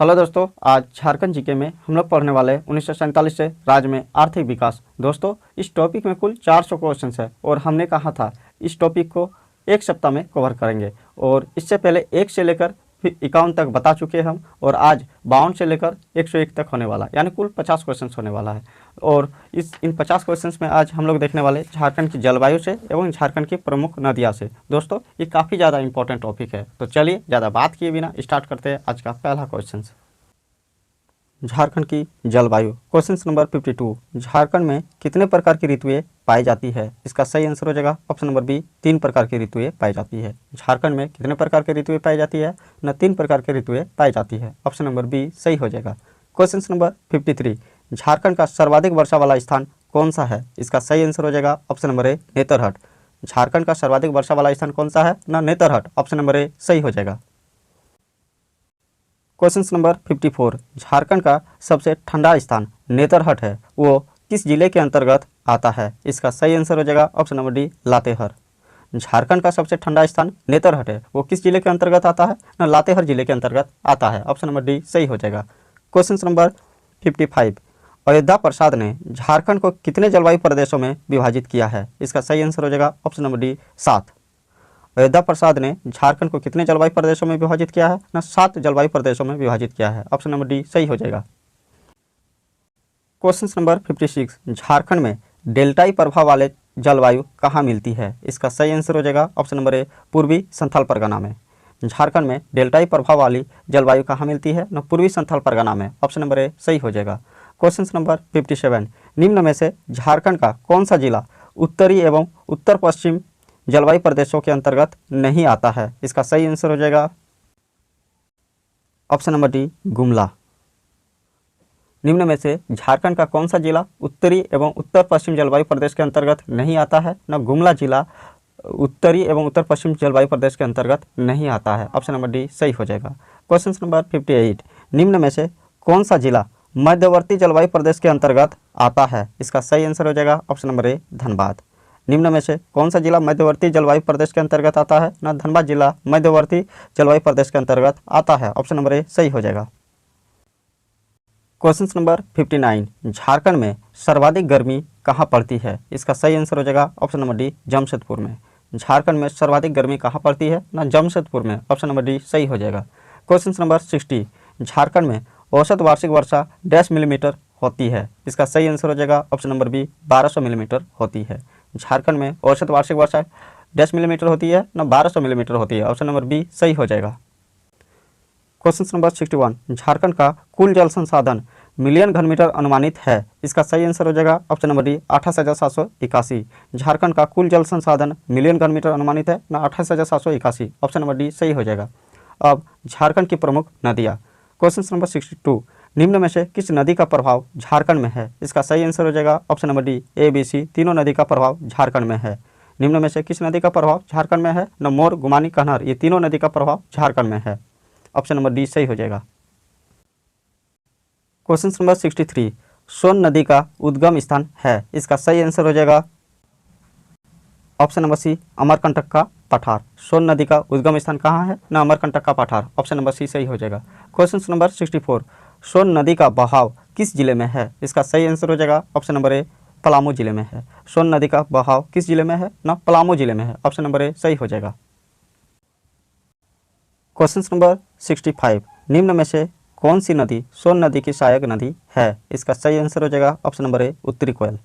Hello दोस्तों, आज Jharkhand GK में हम लोग पढ़ने वाले 1947 से राज्य में आर्थिक विकास। दोस्तों, इस टॉपिक में कुल 400 क्वेश्चंस है और हमने कहा था इस टॉपिक को एक सप्ताह में कवर करेंगे। और इससे पहले 1 से लेकर 51 तक बता चुके हैं हम, और आज 52 से लेकर 101 तक होने वाला है, यानी कुल 50 क्वेश्चंस होने वाला है। और इन 50 क्वेश्चंस में आज हम लोग देखने वाले झारखंड की जलवायु से एवं झारखंड की प्रमुख नदियाँ से। दोस्तों, ये काफ़ी ज़्यादा इंपॉर्टेंट टॉपिक है, तो चलिए ज़्यादा बात किए बिना स्टार्ट करते हैं आज का पहला क्वेश्चन। झारखंड की जलवायु। क्वेश्चन नंबर 52, झारखंड में कितने प्रकार की ऋतुएं पाई जाती है? इसका सही आंसर हो जाएगा ऑप्शन नंबर बी, 3 प्रकार की ऋतुएं पाई जाती है। झारखंड में कितने प्रकार की ऋतुएं पाई जाती है? न 3 प्रकार की ऋतुएं पाई जाती है। ऑप्शन नंबर बी सही हो जाएगा। क्वेश्चन नंबर 53, झारखंड का सर्वाधिक वर्षा वाला स्थान कौन सा है? इसका सही आंसर हो जाएगा ऑप्शन नंबर ए, नेतरहट। झारखंड का सर्वाधिक वर्षा वाला स्थान कौन सा है? न नेतरहट। ऑप्शन नंबर ए सही हो जाएगा। क्वेश्चन नंबर 54, झारखंड का सबसे ठंडा स्थान नेतरहट है, वो किस जिले के अंतर्गत आता है? इसका सही आंसर हो जाएगा option number D, Latehar. Jharkhand का सबसे ठंडा स्थान नेतरहट है, वो किस जिले के अंतर्गत आता है? न लातेहार जिले के अंतर्गत आता है। ऑप्शन नंबर डी सही हो जाएगा। क्वेश्चन नंबर 55, अयोध्या प्रसाद ने झारखंड को कितने जलवायु प्रदेशों में विभाजित किया है? इसका सही आंसर हो जाएगा option number D, 7। Ayodhya Prasad ने झारखंड को कितने जलवायु प्रदेशों में विभाजित किया है? न 7 जलवायु प्रदेशों में विभाजित किया है। ऑप्शन नंबर डी सही हो जाएगा। क्वेश्चन नंबर 56, झारखंड में डेल्टाई प्रभाव वाले जलवायु कहाँ मिलती है? इसका सही आंसर हो जाएगा ऑप्शन नंबर ए, पूर्वी संथाल परगना में। झारखंड में डेल्टाई प्रभाव वाली जलवायु कहाँ मिलती है? न पूर्वी संथाल परगना में। ऑप्शन नंबर ए सही हो जाएगा। क्वेश्चन नंबर 57, निम्न में से झारखंड का कौन सा जिला उत्तरी एवं उत्तर पश्चिम जलवायु प्रदेशों के अंतर्गत नहीं आता है? इसका सही आंसर हो जाएगा ऑप्शन नंबर डी, गुमला। निम्न में से झारखंड का कौन सा जिला उत्तरी एवं उत्तर पश्चिम जलवायु प्रदेश के अंतर्गत नहीं आता है? न गुमला जिला उत्तरी एवं उत्तर पश्चिम जलवायु प्रदेश के अंतर्गत नहीं आता है। ऑप्शन नंबर डी सही हो जाएगा। क्वेश्चन नंबर 58, निम्न में से कौन सा जिला मध्यवर्ती जलवायु प्रदेश के अंतर्गत आता है? इसका सही आंसर हो जाएगा ऑप्शन नंबर ए, धनबाद। निम्न में से कौन सा जिला मध्यवर्ती जलवायु प्रदेश के अंतर्गत आता है? न धनबाद जिला मध्यवर्ती जलवायु प्रदेश के अंतर्गत आता है। ऑप्शन नंबर ए सही हो जाएगा। क्वेश्चन नंबर 59, झारखंड में सर्वाधिक गर्मी कहाँ पड़ती है? इसका सही आंसर हो जाएगा ऑप्शन नंबर डी, जमशेदपुर में। झारखंड में सर्वाधिक गर्मी कहाँ पड़ती है? न जमशेदपुर में। ऑप्शन नंबर डी सही हो जाएगा। क्वेश्चन नंबर 60, झारखंड में औसत वार्षिक वर्षा डैश मिलीमीटर होती है? इसका सही आंसर हो जाएगा ऑप्शन नंबर बी, 1200 मिलीमीटर होती है। झारखंड में औसत वार्षिक वर्षा डैश मिलीमीटर होती है, न 1200 मिलीमीटर होती है। ऑप्शन नंबर बी सही हो जाएगा। क्वेश्चन नंबर 61, झारखंड का कुल जल संसाधन मिलियन घन मीटर अनुमानित है? इसका सही आंसर हो जाएगा ऑप्शन नंबर डी, 28,781। झारखंड का कुल जल संसाधन मिलियन घन मीटर अनुमानित है, न 28,781। ऑप्शन नंबर डी सही हो जाएगा। अब झारखंड की प्रमुख नदियाँ। क्वेश्चन नंबर 62, निम्न में से किस नदी का प्रभाव झारखंड में है? इसका सही आंसर हो जाएगा option number D, A, B, C तीनों नदी का प्रभाव झारखंड में है। निम्न में से किस नदी का प्रभाव झारखंड में है? न मोर, गुमानी, कहनार, ये तीनों नदी का प्रभाव झारखंड में है। ऑप्शन नंबर डी सही हो जाएगा। क्वेश्चन नंबर 63, सोन नदी का उद्गम स्थान है? इसका सही आंसर हो जाएगा ऑप्शन नंबर सी, अमरकंटक का पठार। सोन नदी का उद्गम स्थान कहाँ है? न अमरकंटक का पठार। ऑप्शन नंबर सी सही हो जाएगा। क्वेश्चन नंबर 64, सोन नदी का बहाव किस जिले में है? इसका सही आंसर हो जाएगा ऑप्शन नंबर ए, पलामू जिले में है। सोन नदी का बहाव किस जिले में है? न पलामू जिले में है। ऑप्शन नंबर ए सही हो जाएगा। क्वेश्चन नंबर 65, निम्न में से कौन सी नदी सोन नदी की सहायक नदी है? इसका सही आंसर हो जाएगा ऑप्शन नंबर ए, उत्तरी कोयल।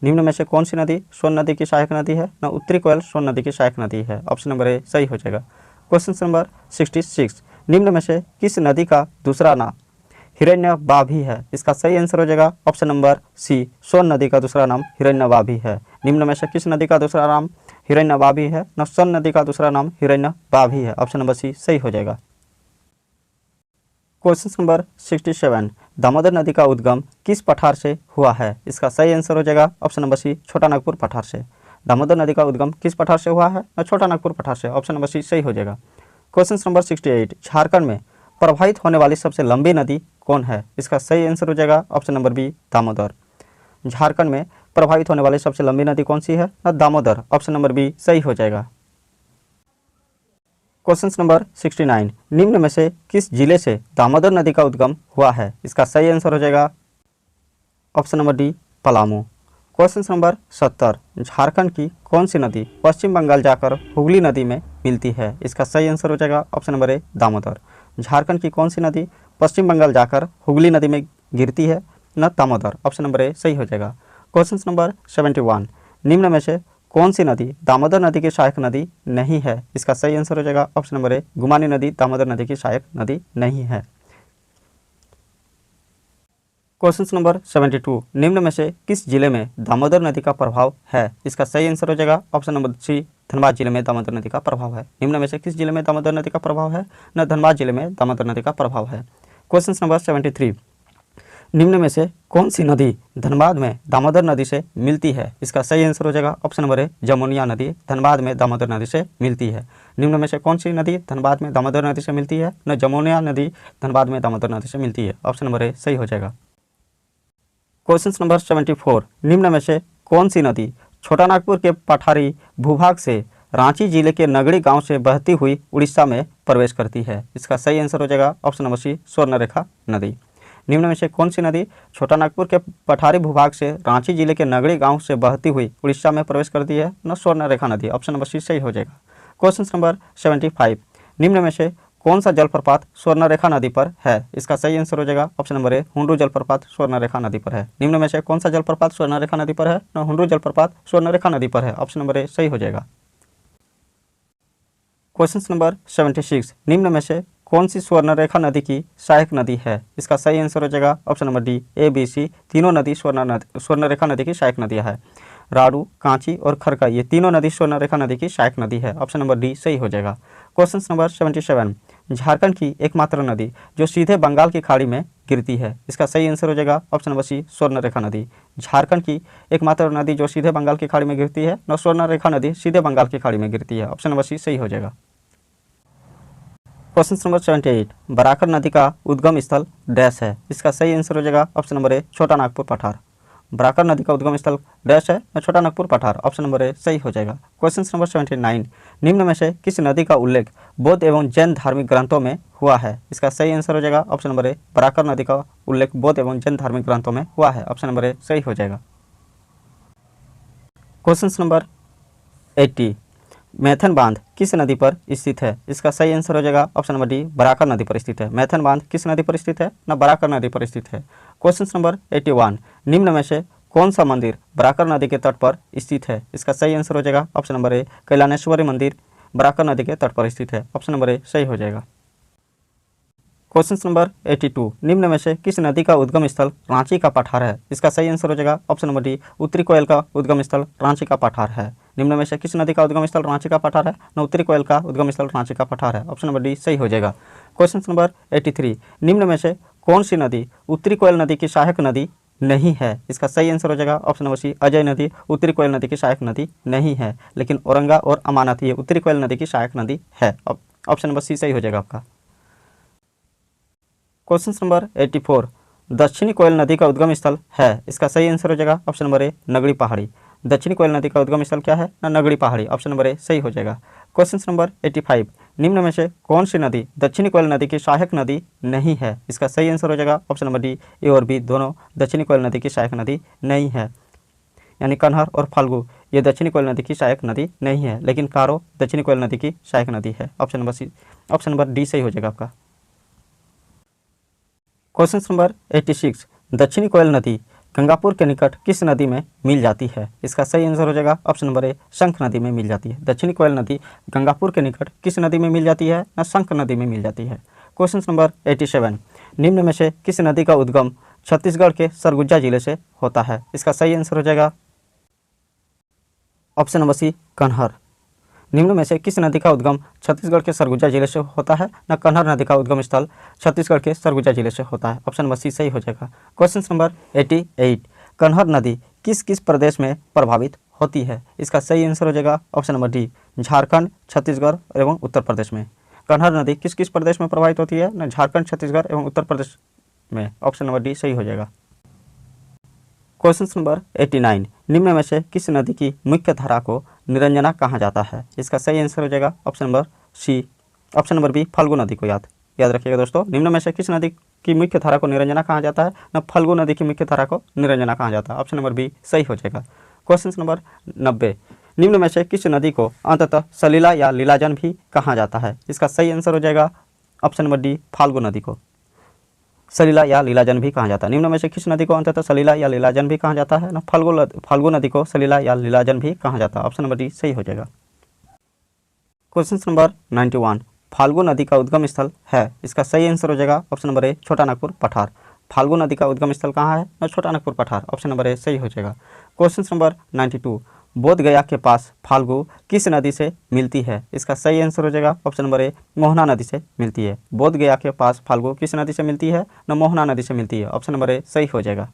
निम्न में से कौन सी नदी सोन नदी की सहायक नदी है? न उत्तरी कोयल सोन नदी की सहायक नदी है। ऑप्शन नंबर ए सही हो जाएगा। क्वेश्चन नंबर 66, निम्न में से किस नदी का दूसरा नाम हिरण्यवाभी है? इसका सही आंसर हो जाएगा ऑप्शन नंबर सी, सोन नदी का दूसरा नाम हिरण्यवाभी है। निम्न में से किस नदी का दूसरा नाम हिरण्यवाभी है? न सोन नदी का दूसरा नाम हिरण्यवाभी है। ऑप्शन नंबर सी सही हो जाएगा। क्वेश्चन नंबर 67, दामोदर नदी का उद्गम किस पठार से हुआ है? इसका सही आंसर हो जाएगा ऑप्शन नंबर सी, छोटा नागपुर पठार से। दामोदर नदी का उद्गम किस पठार से हुआ है? न छोटा नागपुर पठार से। ऑप्शन नंबर सी सही हो जाएगा। क्वेश्चन नंबर 68, झारखंड में प्रवाहित होने वाली सबसे लंबी नदी कौन है? इसका सही आंसर हो जाएगा option number B, Damodar. Jharkhand में प्रभावित होने वाली सबसे लंबी नदी कौन सी है? न दामोदर। ऑप्शन नंबर बी सही हो जाएगा। क्वेश्चन नंबर 69, निम्न में से किस जिले से दामोदर नदी का उद्गम हुआ है? इसका सही आंसर हो जाएगा option number D, Palamu. Question number 70, Jharkhand की कौन सी नदी पश्चिम बंगाल जाकर हुगली नदी में मिलती है? इसका सही आंसर हो जाएगा option number A, Damodar. Jharkhand की कौन सी नदी पश्चिम बंगाल जाकर हुगली नदी में गिरती है? न दामोदर। ऑप्शन नंबर ए सही हो जाएगा। क्वेश्चन नंबर 71, निम्न में से कौन सी नदी दामोदर नदी की सहायक नदी नहीं है? इसका सही आंसर हो जाएगा ऑप्शन नंबर ए, गुमानी नदी दामोदर नदी की सहायक नदी नहीं है। क्वेश्चन नंबर 72, निम्न में से किस जिले में दामोदर नदी का प्रभाव है? इसका सही आंसर हो जाएगा ऑप्शन नंबर सी, धनबाद जिले में दामोदर नदी का प्रभाव है। निम्न में से किस जिले में दामोदर नदी का प्रभाव है? न धनबाद जिले में दामोदर नदी का प्रभाव है। क्वेश्चन नंबर 73, निम्न में से कौन सी नदी धनबाद में दामोदर नदी से मिलती है? इसका सही आंसर हो जाएगा ऑप्शन नंबर ए, जमुनिया नदी धनबाद में दामोदर नदी से मिलती है। निम्न में से कौन सी नदी धनबाद में दामोदर नदी से मिलती है? न जमुनिया नदी धनबाद में दामोदर नदी से मिलती है। ऑप्शन नंबर ए सही हो जाएगा। क्वेश्चन नंबर 74, निम्न में से कौन सी नदी छोटा नागपुर के पठारी भूभाग से रांची जिले के नगड़ी गांव से बहती हुई उड़ीसा में प्रवेश करती है? इसका सही आंसर हो जाएगा ऑप्शन नंबर सी, स्वर्णरेखा नदी। निम्न में से कौन सी नदी छोटा नागपुर के पठारी भूभाग से रांची जिले के नगड़ी गांव से बहती हुई उड़ीसा में प्रवेश करती है? न स्वर्णरेखा नदी। ऑप्शन नंबर सी सही हो जाएगा। क्वेश्चन नंबर 75, निम्न में से कौन सा जलप्रपात स्वर्णरेखा नदी पर है? इसका सही आंसर हो जाएगा ऑप्शन नंबर ए, हुंडरू जलप्रपात स्वर्णरेखा नदी पर है। निम्न में से कौन सा जलप्रपात स्वर्णरेखा नदी पर है? न हुंडरू जलप्रपात स्वर्णरेखा नदी पर है। ऑप्शन नंबर ए सही हो जाएगा। क्वेश्चन नंबर 76, निम्न में से कौन सी स्वर्णरेखा नदी की सहायक नदी है? इसका सही आंसर हो जाएगा option number D, A B C, तीनों नदी स्वर्णरेखा नदी की सहायक नदियाँ है। राड़ू, कांची और खरका, ये तीनों नदी स्वर्णरेखा नदी की सहायक नदी है। ऑप्शन नंबर डी सही हो जाएगा। क्वेश्चन नंबर 77, झारखंड की एकमात्र नदी जो सीधे बंगाल की खाड़ी में गिरती है? इसका सही आंसर हो जाएगा ऑप्शन नंबर सी, स्वर्णरेखा नदी। झारखंड की एकमात्र नदी जो सीधे बंगाल की खाड़ी में गिरती है, न स्वर्णरेखा नदी सीधे बंगाल की खाड़ी में गिरती है। ऑप्शन नंबर सी सही हो जाएगा। क्वेश्चन नंबर 78, बराकर नदी का उद्गम स्थल डैश है? इसका सही आंसर हो जाएगा ऑप्शन नंबर ए, छोटा नागपुर पठार। बराकर नदी का उद्गम स्थल डैश है? न छोटा नागपुर पठार। ऑप्शन नंबर ए सही हो जाएगा। क्वेश्चन नंबर 79, निम्न में से किस नदी का उल्लेख बौद्ध एवं जैन धार्मिक ग्रंथों में हुआ है? इसका सही आंसर हो जाएगा ऑप्शन नंबर ए, बराकर नदी का उल्लेख बौद्ध एवं जैन धार्मिक ग्रंथों में हुआ है। ऑप्शन नंबर ए सही हो जाएगा। क्वेश्चन नंबर 80, मैथन बांध किस नदी पर स्थित है? इसका सही आंसर हो जाएगा ऑप्शन नंबर डी, बराकर नदी पर स्थित है। मैथन बांध किस नदी पर स्थित है? न बराकर नदी पर स्थित है। क्वेश्चन नंबर 81, निम्न में से कौन सा मंदिर बराकर नदी के तट पर स्थित है? इसका सही आंसर हो जाएगा ऑप्शन नंबर ए, कैलानेश्वरी मंदिर बराकर नदी के तट पर स्थित है। ऑप्शन नंबर ए सही हो जाएगा। क्वेश्चन नंबर 82, निम्न में से किस नदी का उद्गम स्थल रांची का पठार है? इसका सही आंसर हो जाएगा ऑप्शन नंबर डी, उत्तरी कोयल का उद्गम स्थल रांची का पठार है। निम्न में से किस नदी का उद्गम स्थल रांची का पठार है? न उत्तरी कोयल का उद्गम स्थल रांची का पठार है। ऑप्शन नंबर डी सही हो जाएगा। क्वेश्चन नंबर 83, निम्न में से कौन सी नदी उत्तरी कोयल नदी की सहायक नदी नहीं है? इसका सही आंसर हो जाएगा ऑप्शन नंबर सी, अजय नदी उत्तरी कोयल नदी की सहायक नदी नहीं है, लेकिन औरंगा और अमानत ये उत्तरी कोयल नदी की सहायक नदी है। ऑप्शन नंबर सी सही हो जाएगा आपका। क्वेश्चन नंबर 84, दक्षिणी कोयल नदी का उद्गम स्थल है? इसका सही आंसर हो जाएगा ऑप्शन नंबर ए, नगड़ी पहाड़ी। दक्षिणी कोयल नदी का उद्गम स्थल क्या है? न नगड़ी पहाड़ी। ऑप्शन नंबर ए सही हो जाएगा। क्वेश्चन नंबर 85, निम्न में से कौन सी नदी दक्षिणी कोयल नदी की सहायक नदी नहीं है? इसका सही आंसर हो जाएगा ऑप्शन नंबर डी, ए और बी दोनों दक्षिणी कोयल नदी की सहायक नदी नहीं है, यानी कन्हर और फाल्गु ये दक्षिणी कोयल नदी की सहायक नदी नहीं है, लेकिन कारो दक्षिणी कोयल नदी की सहायक नदी है। Option number C, option number D सही हो जाएगा आपका। क्वेश्चन नंबर 86, दक्षिणी कोयल नदी गंगापुर के निकट किस नदी में मिल जाती है? इसका सही आंसर हो जाएगा ऑप्शन नंबर ए, शंख नदी में मिल जाती है। दक्षिणी कोयल नदी गंगापुर के निकट किस नदी में मिल जाती है? न शंख नदी में मिल जाती है। क्वेश्चन नंबर 87, निम्न में से किस नदी का उद्गम छत्तीसगढ़ के सरगुजा जिले से होता है? इसका सही आंसर हो जाएगा ऑप्शन नंबर सी, कन्हर। निम्न में से किस नदी का उद्गम छत्तीसगढ़ के सरगुजा जिले से होता है? न कन्हर नदी का उद्गम स्थल छत्तीसगढ़ के सरगुजा जिले से होता है। ऑप्शन नंबर सी सही हो जाएगा। क्वेश्चन नंबर 88, कन्हर नदी किस किस प्रदेश में प्रभावित होती है? इसका सही आंसर हो जाएगा option number D, Jharkhand, Chhattisgarh एवं उत्तर प्रदेश में। कन्हर नदी किस किस प्रदेश में प्रभावित होती है? न झारखंड, छत्तीसगढ़ एवं उत्तर प्रदेश में। ऑप्शन नंबर डी सही हो जाएगा। क्वेश्चन नंबर 89, निम्न में से किस नदी की मुख्य धारा को निरंजना कहा जाता है? इसका सही आंसर हो जाएगा option number C, option number B Phalgu नदी को। याद रखिएगा दोस्तों। निम्न में से किस नदी की मुख्य धारा को निरंजना कहा जाता है? न फल्गु नदी की मुख्य धारा को निरंजना कहा जाता है। ऑप्शन नंबर बी सही हो जाएगा। क्वेश्चन नंबर 90, निम्न में से किस नदी को अंततः सलीला या लीलाजन भी कहा जाता है? इसका सही आंसर हो जाएगा ऑप्शन नंबर डी फाल्गु नदी को सलीला या लीलाजन भी कहा जाता है। निम्न में से किस नदी को अंततः सलीला या लीलाजन भी कहा जाता है? ना फाल्गु नदी को सलीला या लीलाजन भी कहा जाता है। ऑप्शन नंबर डी सही हो जाएगा। क्वेश्चन नंबर 91, फाल्गु नदी का उद्गम स्थल है? इसका सही आंसर हो जाएगा ऑप्शन नंबर ए छोटा नागपुर पठार। फाल्गु नदी का उद्गम स्थल कहाँ है? ना छोटा नागपुर पठार। ऑप्शन नंबर ए सही हो जाएगा। क्वेश्चन नंबर 92, बोध गया के पास फाल्गु किस नदी से मिलती है? इसका सही आंसर हो जाएगा ऑप्शन नंबर ए मोहना नदी से मिलती है। बोध गया के पास फाल्गु किस नदी से मिलती है? न मोहना नदी से मिलती है। ऑप्शन नंबर ए सही हो जाएगा।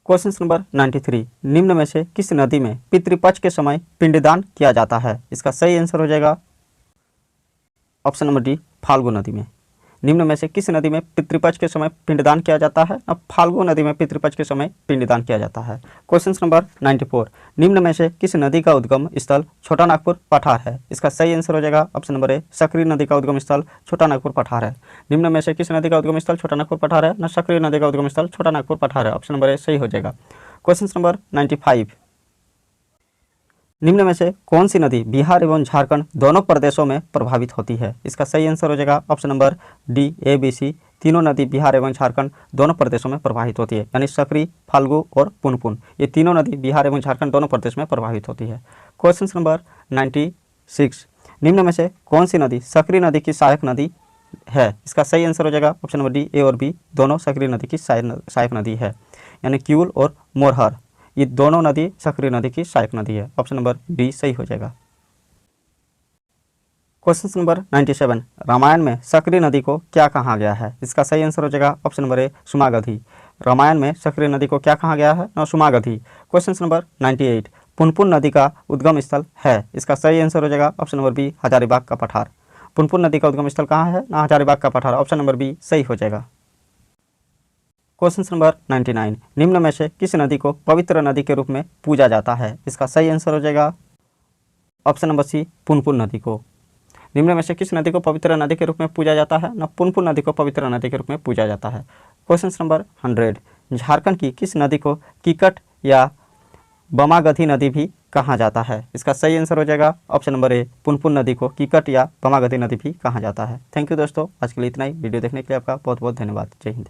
क्वेश्चन नंबर 93, निम्न में से किस नदी में पितृपक्ष के समय पिंडदान किया जाता है? इसका सही आंसर हो जाएगा ऑप्शन नंबर डी फाल्गु नदी में। निम्न में से किस नदी में पितृपक्ष के समय पिंडदान किया जाता है? अब फाल्गु नदी में पितृपक्ष के समय पिंडदान किया जाता है। क्वेश्चन नंबर 94, निम्न में से किस नदी का उद्गम स्थल छोटा नागपुर पठार है? इसका सही आंसर हो जाएगा ऑप्शन नंबर ए सकरी नदी का उद्गम स्थल छोटा नागपुर पठार है। निम्न में से किस नदी का उद्गम स्थल छोटा नागपुर पठार है? न सकरी नदी का उद्गम स्थल छोटा नागपुर पठार है। ऑप्शन नंबर ए सही हो जाएगा। क्वेश्चन नंबर 95, निम्न में से कौन सी नदी बिहार एवं झारखंड दोनों प्रदेशों में प्रभावित होती है? इसका सही आंसर हो जाएगा option number D A B C. तीनों नदी बिहार एवं झारखंड दोनों प्रदेशों में प्रभावित होती है, यानी सकरी, फाल्गु और पुनपुन, ये तीनों नदी बिहार एवं झारखंड दोनों प्रदेश में प्रभावित होती है। क्वेश्चन नंबर 96, निम्न में से कौन सी नदी सकरी नदी की सहायक नदी है? इसका सही आंसर हो जाएगा ऑप्शन नंबर डी ए और बी, दोनों सकरी नदी की सहायक नदी है, यानी क्यूल और मोरहर, ये दोनों नदी सकरी नदी की सहायक नदी है। ऑप्शन नंबर बी सही हो जाएगा। क्वेश्चन नंबर 97, रामायण में सकरी नदी को क्या कहा गया है? इसका सही आंसर हो जाएगा ऑप्शन नंबर ए सुमागधी। रामायण में सकरी नदी को क्या कहा गया है? न सुमागधी। क्वेश्चन नंबर 98, पुनपुन नदी का उद्गम स्थल है? इसका सही आंसर हो जाएगा ऑप्शन नंबर बी हजारीबाग का पठार। पुनपुन नदी का उद्गम स्थल कहाँ है? न हजारीबाग का पठार। ऑप्शन नंबर बी सही हो जाएगा। क्वेश्चन नंबर 99, निम्न में से किस नदी को पवित्र नदी के रूप में पूजा जाता है? इसका सही आंसर हो जाएगा ऑप्शन नंबर सी पुनपुन नदी को। निम्न में से किस नदी को पवित्र नदी के रूप में पूजा जाता है? न पुनपुन नदी को पवित्र नदी के रूप में पूजा जाता है। क्वेश्चन नंबर 100, झारखंड की किस नदी को कीकट या बमागधी नदी भी कहा जाता है? इसका सही आंसर हो जाएगा ऑप्शन नंबर ए पुनपुन नदी को कीकट या बमागधी नदी भी कहा जाता है। थैंक यू दोस्तों, आज के लिए इतना ही। वीडियो देखने के लिए आपका बहुत बहुत धन्यवाद। जय हिंद।